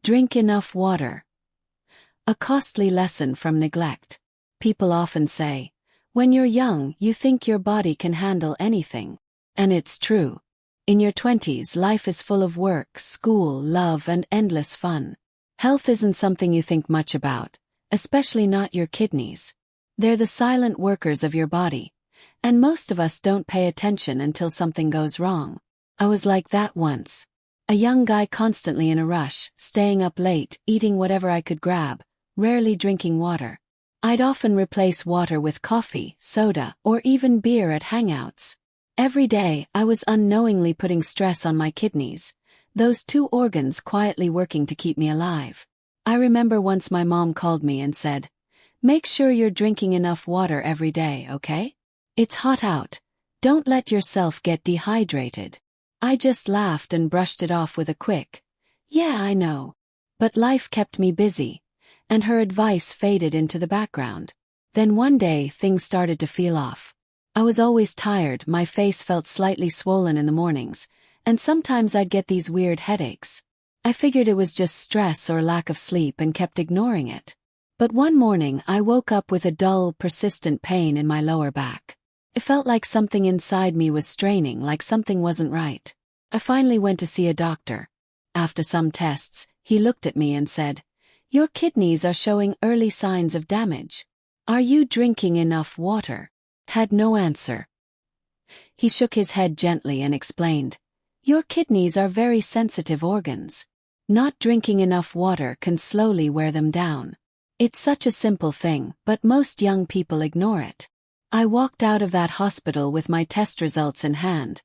Drink enough water. A costly lesson from neglect. People often say, when you're young, you think your body can handle anything. And it's true. In your 20s, life is full of work, school, love, and endless fun. Health isn't something you think much about, especially not your kidneys. They're the silent workers of your body, and most of us don't pay attention until something goes wrong. I was like that once. A young guy constantly in a rush, staying up late, eating whatever I could grab, rarely drinking water. I'd often replace water with coffee, soda, or even beer at hangouts. Every day, I was unknowingly putting stress on my kidneys, those two organs quietly working to keep me alive. I remember once my mom called me and said, "Make sure you're drinking enough water every day, okay? It's hot out. Don't let yourself get dehydrated." I just laughed and brushed it off with a quick, "Yeah, I know." But life kept me busy, and her advice faded into the background. Then one day, things started to feel off. I was always tired, my face felt slightly swollen in the mornings, and sometimes I'd get these weird headaches. I figured it was just stress or lack of sleep and kept ignoring it. But one morning I woke up with a dull, persistent pain in my lower back. It felt like something inside me was straining, like something wasn't right. I finally went to see a doctor. After some tests, he looked at me and said, "Your kidneys are showing early signs of damage. Are you drinking enough water?" Had no answer. He shook his head gently and explained, "Your kidneys are very sensitive organs. Not drinking enough water can slowly wear them down." It's such a simple thing, but most young people ignore it. I walked out of that hospital with my test results in hand,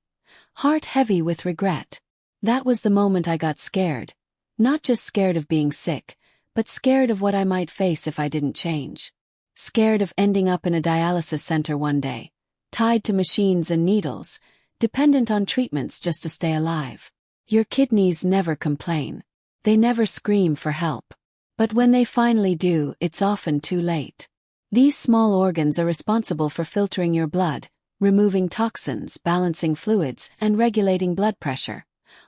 heart heavy with regret. That was the moment I got scared. Not just scared of being sick, but scared of what I might face if I didn't change. Scared of ending up in a dialysis center one day, tied to machines and needles, dependent on treatments just to stay alive. Your kidneys never complain. They never scream for help. But when they finally do, it's often too late. These small organs are responsible for filtering your blood, removing toxins, balancing fluids, and regulating blood pressure,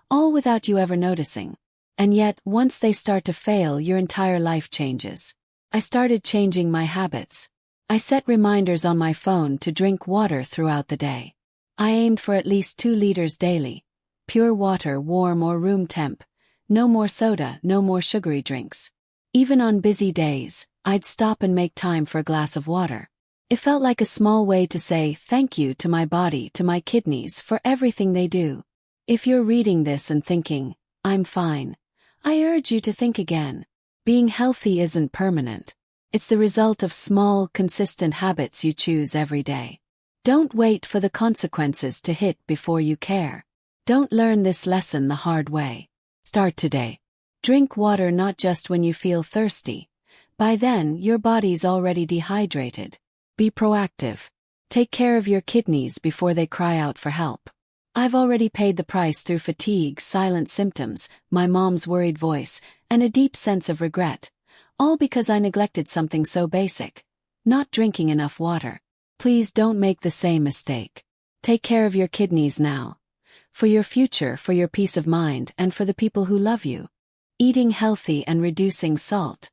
all without you ever noticing. And yet, once they start to fail, your entire life changes. I started changing my habits. I set reminders on my phone to drink water throughout the day. I aimed for at least 2 liters daily. Pure water, warm or room temp. No more soda, no more sugary drinks. Even on busy days, I'd stop and make time for a glass of water. It felt like a small way to say thank you to my body, to my kidneys, for everything they do. If you're reading this and thinking, "I'm fine," I urge you to think again. Being healthy isn't permanent. It's the result of small, consistent habits you choose every day. Don't wait for the consequences to hit before you care. Don't learn this lesson the hard way. Start today. Drink water not just when you feel thirsty. By then, your body's already dehydrated. Be proactive. Take care of your kidneys before they cry out for help. I've already paid the price through fatigue, silent symptoms, my mom's worried voice, and a deep sense of regret. All because I neglected something so basic. Not drinking enough water. Please don't make the same mistake. Take care of your kidneys now. For your future, for your peace of mind, and for the people who love you. Eating healthy and reducing salt.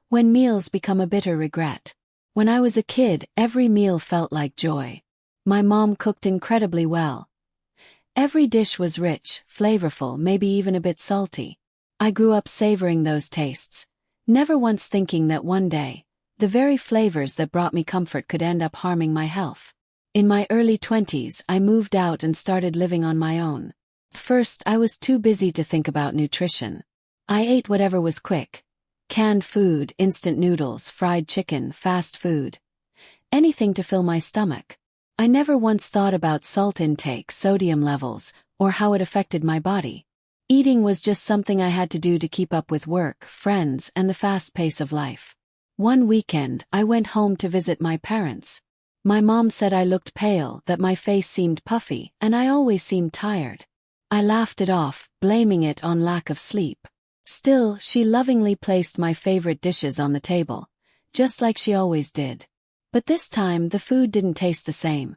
When meals become a bitter regret. When I was a kid, every meal felt like joy. My mom cooked incredibly well. Every dish was rich, flavorful, maybe even a bit salty. I grew up savoring those tastes, never once thinking that one day, the very flavors that brought me comfort could end up harming my health. In my early 20s, I moved out and started living on my own. First, I was too busy to think about nutrition. I ate whatever was quick. Canned food, instant noodles, fried chicken, fast food. Anything to fill my stomach. I never once thought about salt intake, sodium levels, or how it affected my body. Eating was just something I had to do to keep up with work, friends, and the fast pace of life. One weekend, I went home to visit my parents. My mom said I looked pale, that my face seemed puffy, and I always seemed tired. I laughed it off, blaming it on lack of sleep. Still, she lovingly placed my favorite dishes on the table, just like she always did. But this time, the food didn't taste the same.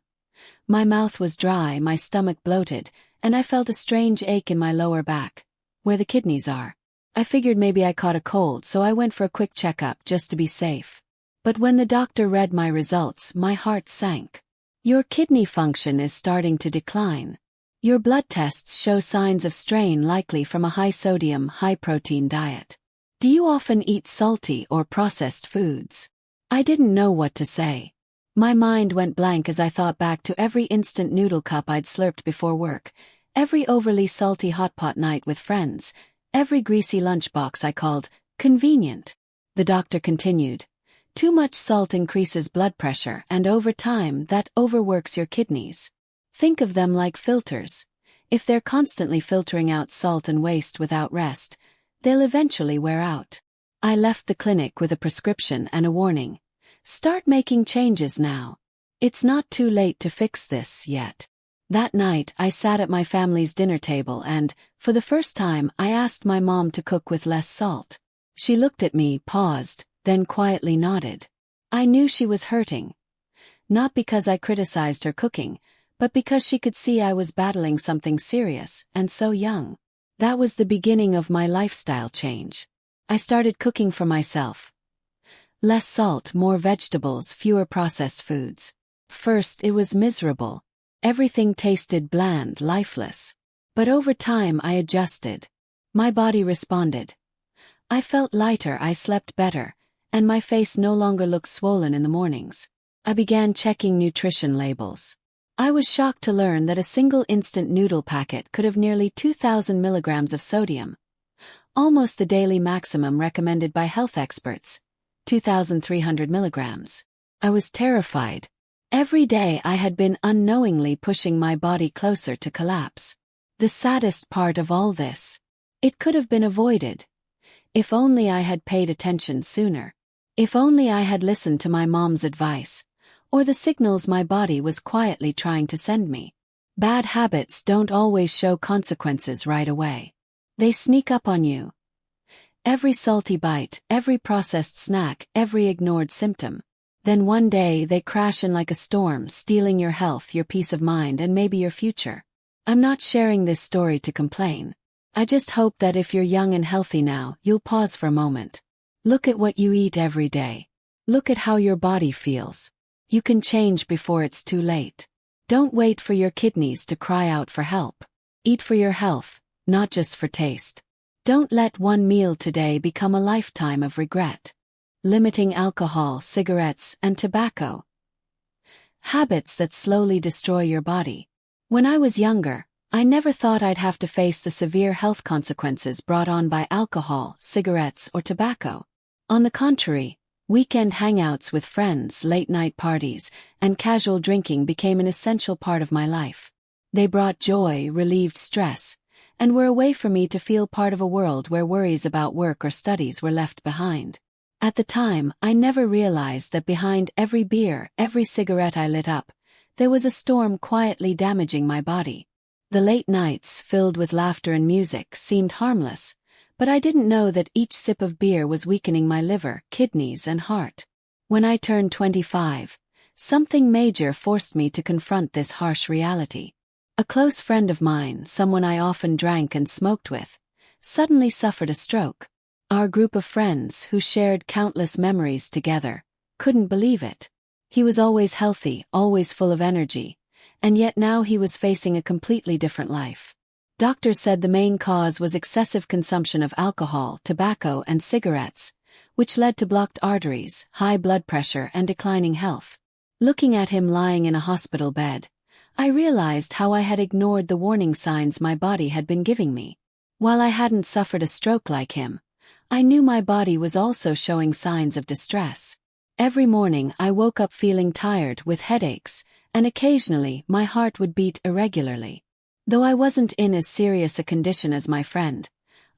My mouth was dry, my stomach bloated, and I felt a strange ache in my lower back, where the kidneys are. I figured maybe I caught a cold, so I went for a quick checkup just to be safe. But when the doctor read my results, my heart sank. Your kidney function is starting to decline. Your blood tests show signs of strain, likely from a high-sodium, high-protein diet. Do you often eat salty or processed foods? I didn't know what to say. My mind went blank as I thought back to every instant noodle cup I'd slurped before work, every overly salty hot pot night with friends, every greasy lunchbox I called convenient. The doctor continued. Too much salt increases blood pressure, and over time that overworks your kidneys. Think of them like filters. If they're constantly filtering out salt and waste without rest, they'll eventually wear out. I left the clinic with a prescription and a warning. Start making changes now. It's not too late to fix this yet. That night, I sat at my family's dinner table and, for the first time, I asked my mom to cook with less salt. She looked at me, paused, then quietly nodded. I knew she was hurting. Not because I criticized her cooking, but because she could see I was battling something serious, and so young. That was the beginning of my lifestyle change. I started cooking for myself. Less salt, more vegetables, fewer processed foods. First, it was miserable. Everything tasted bland, lifeless. But over time I adjusted. My body responded. I felt lighter, I slept better, and my face no longer looked swollen in the mornings. I began checking nutrition labels. I was shocked to learn that a single instant noodle packet could have nearly 2,000 milligrams of sodium. Almost the daily maximum recommended by health experts. 2,300 milligrams. I was terrified. Every day I had been unknowingly pushing my body closer to collapse. The saddest part of all this. It could have been avoided. If only I had paid attention sooner. If only I had listened to my mom's advice, or the signals my body was quietly trying to send me. Bad habits don't always show consequences right away. They sneak up on you. Every salty bite, every processed snack, every ignored symptom. Then one day they crash in like a storm, stealing your health, your peace of mind, and maybe your future. I'm not sharing this story to complain. I just hope that if you're young and healthy now, you'll pause for a moment. Look at what you eat every day. Look at how your body feels. You can change before it's too late. Don't wait for your kidneys to cry out for help. Eat for your health, not just for taste. Don't let one meal today become a lifetime of regret. Limiting alcohol, cigarettes, and tobacco. Habits that slowly destroy your body. When I was younger, I never thought I'd have to face the severe health consequences brought on by alcohol, cigarettes, or tobacco. On the contrary, weekend hangouts with friends, late-night parties, and casual drinking became an essential part of my life. They brought joy, relieved stress, and were a way for me to feel part of a world where worries about work or studies were left behind. At the time, I never realized that behind every beer, every cigarette I lit up, there was a storm quietly damaging my body. The late nights, filled with laughter and music, seemed harmless, but I didn't know that each sip of beer was weakening my liver, kidneys, and heart. When I turned 25, something major forced me to confront this harsh reality. A close friend of mine, someone I often drank and smoked with, suddenly suffered a stroke. Our group of friends, who shared countless memories together, couldn't believe it. He was always healthy, always full of energy, and yet now he was facing a completely different life. Doctors said the main cause was excessive consumption of alcohol, tobacco, and cigarettes, which led to blocked arteries, high blood pressure, and declining health. Looking at him lying in a hospital bed, I realized how I had ignored the warning signs my body had been giving me. While I hadn't suffered a stroke like him, I knew my body was also showing signs of distress. Every morning I woke up feeling tired, with headaches, and occasionally my heart would beat irregularly. Though I wasn't in as serious a condition as my friend,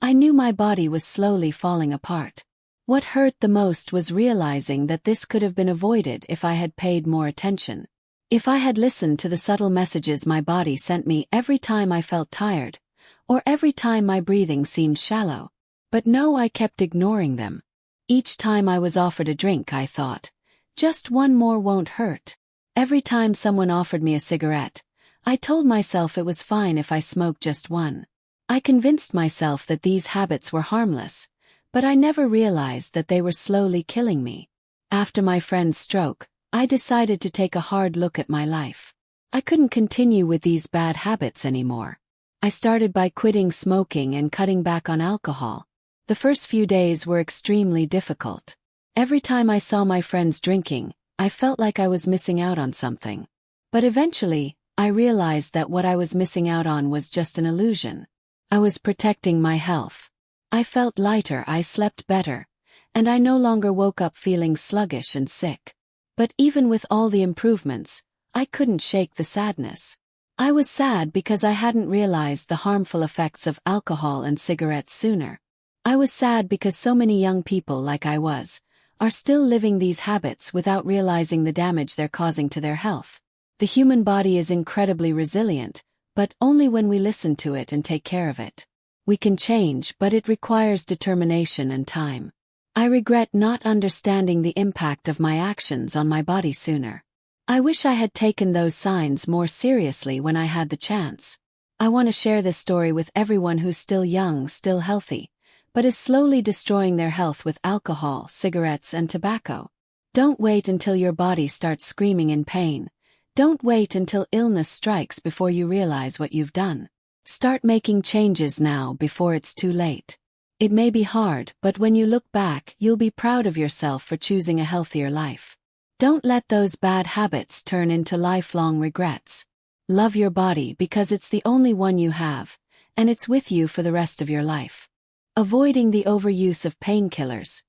I knew my body was slowly falling apart. What hurt the most was realizing that this could have been avoided if I had paid more attention. If I had listened to the subtle messages my body sent me every time I felt tired, or every time my breathing seemed shallow. But no, I kept ignoring them. Each time I was offered a drink, I thought, just one more won't hurt. Every time someone offered me a cigarette, I told myself it was fine if I smoked just one. I convinced myself that these habits were harmless, but I never realized that they were slowly killing me. After my friend's stroke, I decided to take a hard look at my life. I couldn't continue with these bad habits anymore. I started by quitting smoking and cutting back on alcohol. The first few days were extremely difficult. Every time I saw my friends drinking, I felt like I was missing out on something. But eventually, I realized that what I was missing out on was just an illusion. I was protecting my health. I felt lighter, I slept better, and I no longer woke up feeling sluggish and sick. But even with all the improvements, I couldn't shake the sadness. I was sad because I hadn't realized the harmful effects of alcohol and cigarettes sooner. I was sad because so many young people like I was, are still living these habits without realizing the damage they're causing to their health. The human body is incredibly resilient, but only when we listen to it and take care of it. We can change, but it requires determination and time. I regret not understanding the impact of my actions on my body sooner. I wish I had taken those signs more seriously when I had the chance. I want to share this story with everyone who's still young, still healthy, but is slowly destroying their health with alcohol, cigarettes, and tobacco. Don't wait until your body starts screaming in pain. Don't wait until illness strikes before you realize what you've done. Start making changes now before it's too late. It may be hard, but when you look back, you'll be proud of yourself for choosing a healthier life. Don't let those bad habits turn into lifelong regrets. Love your body because it's the only one you have, and it's with you for the rest of your life. Avoiding the overuse of painkillers.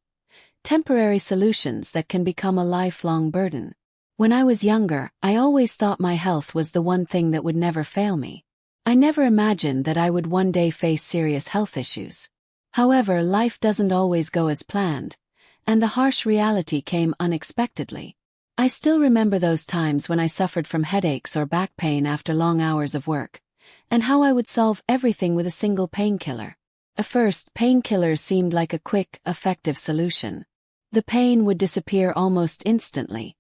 Temporary solutions that can become a lifelong burden. When I was younger, I always thought my health was the one thing that would never fail me. I never imagined that I would one day face serious health issues. However, life doesn't always go as planned, and the harsh reality came unexpectedly. I still remember those times when I suffered from headaches or back pain after long hours of work, and how I would solve everything with a single painkiller. At first, painkillers seemed like a quick, effective solution. The pain would disappear almost instantly,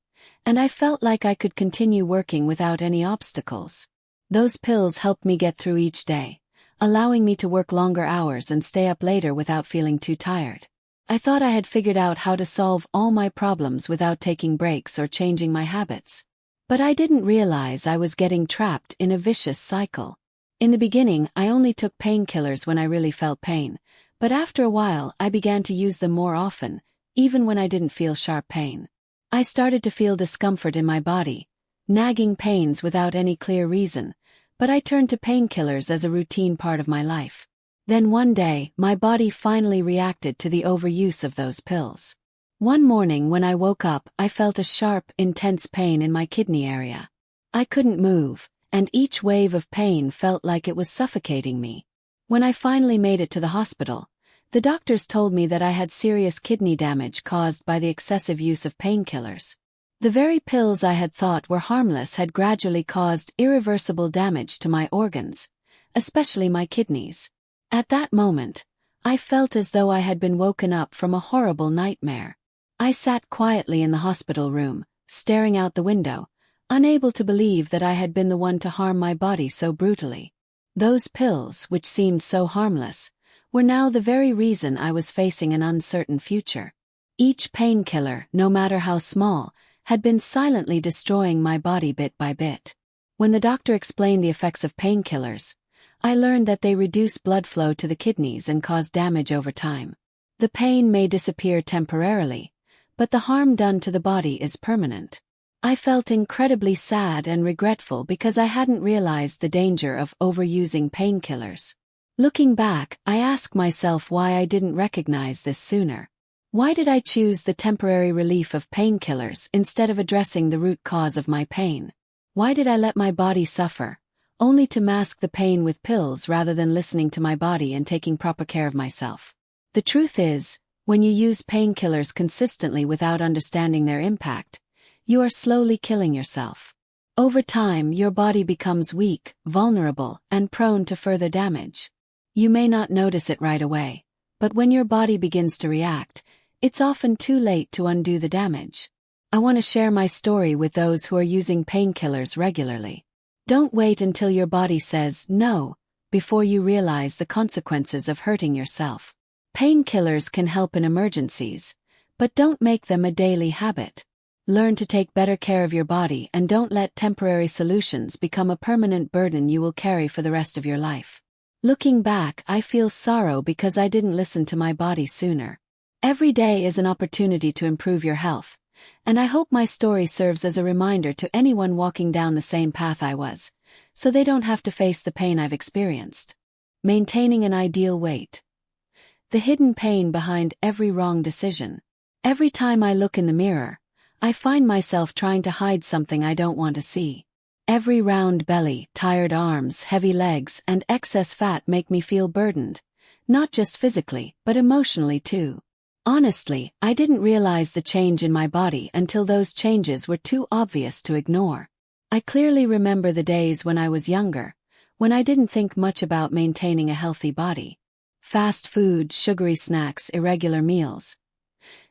and I felt like I could continue working without any obstacles. Those pills helped me get through each day, allowing me to work longer hours and stay up later without feeling too tired. I thought I had figured out how to solve all my problems without taking breaks or changing my habits. But I didn't realize I was getting trapped in a vicious cycle. In the beginning, I only took painkillers when I really felt pain, but after a while I began to use them more often, even when I didn't feel sharp pain. I started to feel discomfort in my body, nagging pains without any clear reason, but I turned to painkillers as a routine part of my life. Then one day, my body finally reacted to the overuse of those pills. One morning when I woke up, I felt a sharp, intense pain in my kidney area. I couldn't move, and each wave of pain felt like it was suffocating me. When I finally made it to the hospital, the doctors told me that I had serious kidney damage caused by the excessive use of painkillers. The very pills I had thought were harmless had gradually caused irreversible damage to my organs, especially my kidneys. At that moment, I felt as though I had been woken up from a horrible nightmare. I sat quietly in the hospital room, staring out the window, unable to believe that I had been the one to harm my body so brutally. Those pills, which seemed so harmless, were now the very reason I was facing an uncertain future. Each painkiller, no matter how small, had been silently destroying my body bit by bit. When the doctor explained the effects of painkillers, I learned that they reduce blood flow to the kidneys and cause damage over time. The pain may disappear temporarily, but the harm done to the body is permanent. I felt incredibly sad and regretful because I hadn't realized the danger of overusing painkillers. Looking back, I ask myself why I didn't recognize this sooner. Why did I choose the temporary relief of painkillers instead of addressing the root cause of my pain? Why did I let my body suffer, only to mask the pain with pills rather than listening to my body and taking proper care of myself? The truth is, when you use painkillers consistently without understanding their impact, you are slowly killing yourself. Over time, your body becomes weak, vulnerable, and prone to further damage. You may not notice it right away, but when your body begins to react, it's often too late to undo the damage. I want to share my story with those who are using painkillers regularly. Don't wait until your body says no. before you realize the consequences of hurting yourself. Painkillers can help in emergencies, but don't make them a daily habit. Learn to take better care of your body and don't let temporary solutions become a permanent burden you will carry for the rest of your life. Looking back, I feel sorrow because I didn't listen to my body sooner. Every day is an opportunity to improve your health, and I hope my story serves as a reminder to anyone walking down the same path I was, so they don't have to face the pain I've experienced. Maintaining an ideal weight. The hidden pain behind every wrong decision. Every time I look in the mirror, I find myself trying to hide something I don't want to see. Every round belly, tired arms, heavy legs, and excess fat make me feel burdened, not just physically, but emotionally too. Honestly, I didn't realize the change in my body until those changes were too obvious to ignore. I clearly remember the days when I was younger, when I didn't think much about maintaining a healthy body. Fast food, sugary snacks, irregular meals.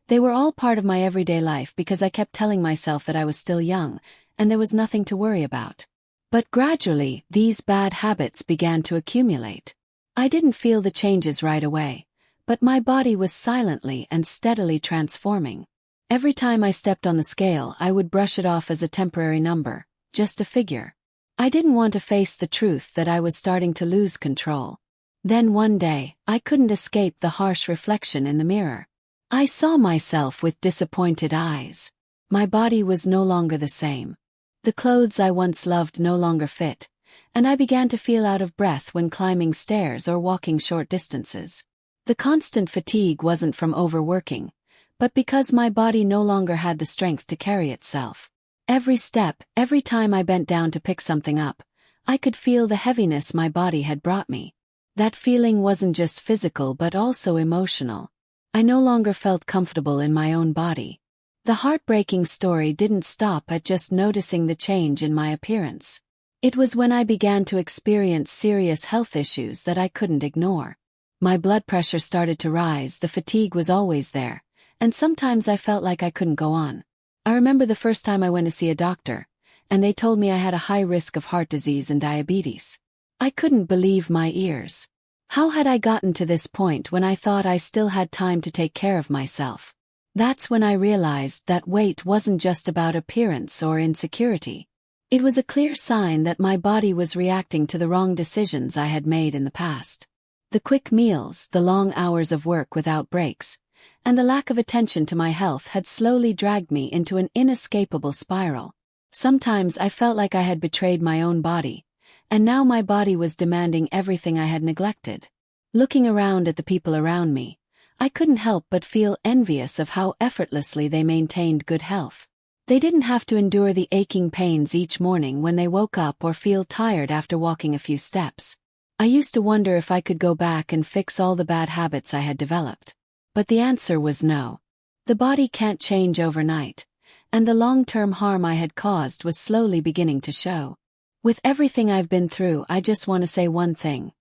They were all part of my everyday life because I kept telling myself that I was still young, and there was nothing to worry about. But gradually, these bad habits began to accumulate. I didn't feel the changes right away, but my body was silently and steadily transforming. Every time I stepped on the scale, I would brush it off as a temporary number, just a figure. I didn't want to face the truth that I was starting to lose control. Then one day, I couldn't escape the harsh reflection in the mirror. I saw myself with disappointed eyes. My body was no longer the same. The clothes I once loved no longer fit, and I began to feel out of breath when climbing stairs or walking short distances. The constant fatigue wasn't from overworking, but because my body no longer had the strength to carry itself. Every step, every time I bent down to pick something up, I could feel the heaviness my body had brought me. That feeling wasn't just physical but also emotional. I no longer felt comfortable in my own body. The heartbreaking story didn't stop at just noticing the change in my appearance. It was when I began to experience serious health issues that I couldn't ignore. My blood pressure started to rise, the fatigue was always there, and sometimes I felt like I couldn't go on. I remember the first time I went to see a doctor, and they told me I had a high risk of heart disease and diabetes. I couldn't believe my ears. How had I gotten to this point when I thought I still had time to take care of myself? That's when I realized that weight wasn't just about appearance or insecurity. It was a clear sign that my body was reacting to the wrong decisions I had made in the past. The quick meals, the long hours of work without breaks, and the lack of attention to my health had slowly dragged me into an inescapable spiral. Sometimes I felt like I had betrayed my own body, and now my body was demanding everything I had neglected. Looking around at the people around me, I couldn't help but feel envious of how effortlessly they maintained good health. They didn't have to endure the aching pains each morning when they woke up or feel tired after walking a few steps. I used to wonder if I could go back and fix all the bad habits I had developed. But the answer was no. The body can't change overnight, and the long-term harm I had caused was slowly beginning to show. With everything I've been through, I just want to say one thing.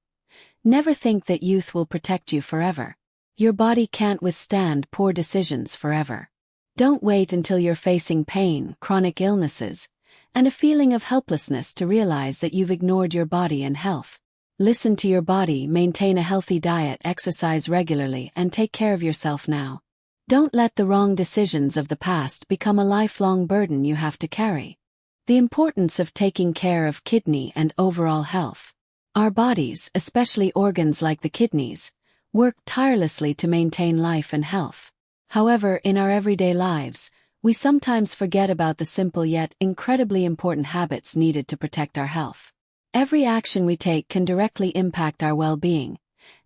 Never think that youth will protect you forever. Your body can't withstand poor decisions forever. Don't wait until you're facing pain, chronic illnesses, and a feeling of helplessness to realize that you've ignored your body and health. Listen to your body, maintain a healthy diet, exercise regularly, and take care of yourself now. Don't let the wrong decisions of the past become a lifelong burden you have to carry. The importance of taking care of kidney and overall health. Our bodies, especially organs like the kidneys, work tirelessly to maintain life and health. However, in our everyday lives, we sometimes forget about the simple yet incredibly important habits needed to protect our health. Every action we take can directly impact our well-being,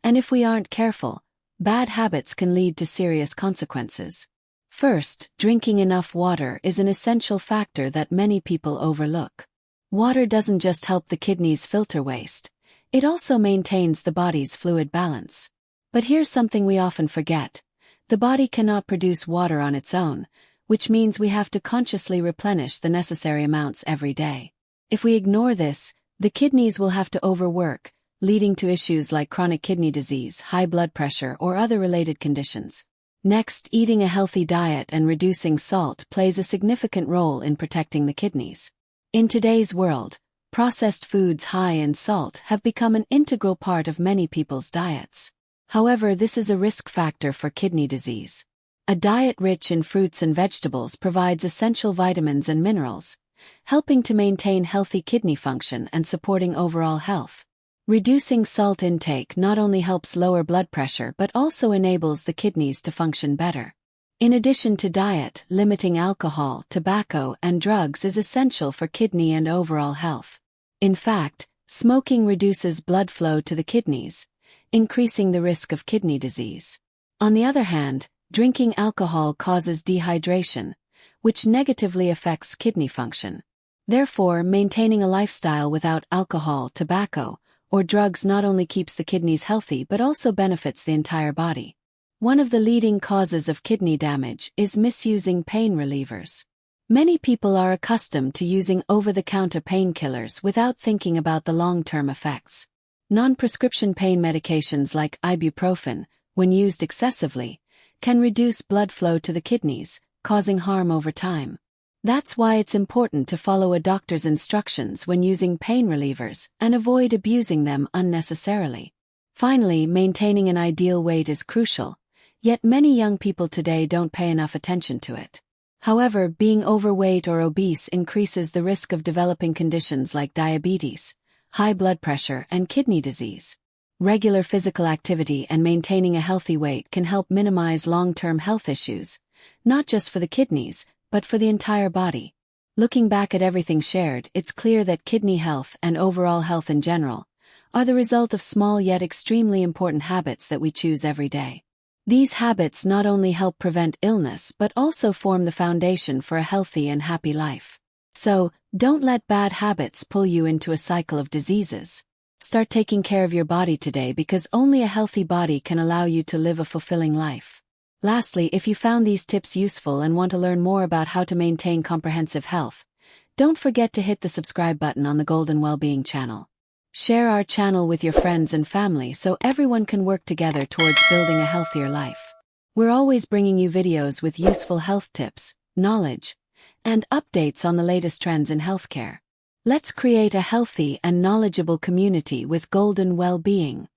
and if we aren't careful, bad habits can lead to serious consequences. First, drinking enough water is an essential factor that many people overlook. Water doesn't just help the kidneys filter waste, it also maintains the body's fluid balance. But here's something we often forget. The body cannot produce water on its own, which means we have to consciously replenish the necessary amounts every day. If we ignore this, the kidneys will have to overwork, leading to issues like chronic kidney disease, high blood pressure, or other related conditions. Next, eating a healthy diet and reducing salt plays a significant role in protecting the kidneys. In today's world, processed foods high in salt have become an integral part of many people's diets. However, this is a risk factor for kidney disease. A diet rich in fruits and vegetables provides essential vitamins and minerals, helping to maintain healthy kidney function and supporting overall health. Reducing salt intake not only helps lower blood pressure but also enables the kidneys to function better. In addition to diet, limiting alcohol, tobacco, and drugs is essential for kidney and overall health. In fact, smoking reduces blood flow to the kidneys, increasing the risk of kidney disease. On the other hand, drinking alcohol causes dehydration, which negatively affects kidney function. Therefore, maintaining a lifestyle without alcohol, tobacco, or drugs not only keeps the kidneys healthy but also benefits the entire body. One of the leading causes of kidney damage is misusing pain relievers. Many people are accustomed to using over-the-counter painkillers without thinking about the long-term effects. Non-prescription pain medications like ibuprofen, when used excessively, can reduce blood flow to the kidneys, causing harm over time. That's why it's important to follow a doctor's instructions when using pain relievers and avoid abusing them unnecessarily. Finally, maintaining an ideal weight is crucial, yet many young people today don't pay enough attention to it. However, being overweight or obese increases the risk of developing conditions like diabetes, high blood pressure, and kidney disease. Regular physical activity and maintaining a healthy weight can help minimize long-term health issues, not just for the kidneys, but for the entire body. Looking back at everything shared, it's clear that kidney health and overall health in general are the result of small yet extremely important habits that we choose every day. These habits not only help prevent illness but also form the foundation for a healthy and happy life. So, don't let bad habits pull you into a cycle of diseases. Start taking care of your body today because only a healthy body can allow you to live a fulfilling life. Lastly, if you found these tips useful and want to learn more about how to maintain comprehensive health, don't forget to hit the subscribe button on the Golden Wellbeing channel. Share our channel with your friends and family so everyone can work together towards building a healthier life. We're always bringing you videos with useful health tips, knowledge, and updates on the latest trends in healthcare. Let's create a healthy and knowledgeable community with Golden Wellbeing.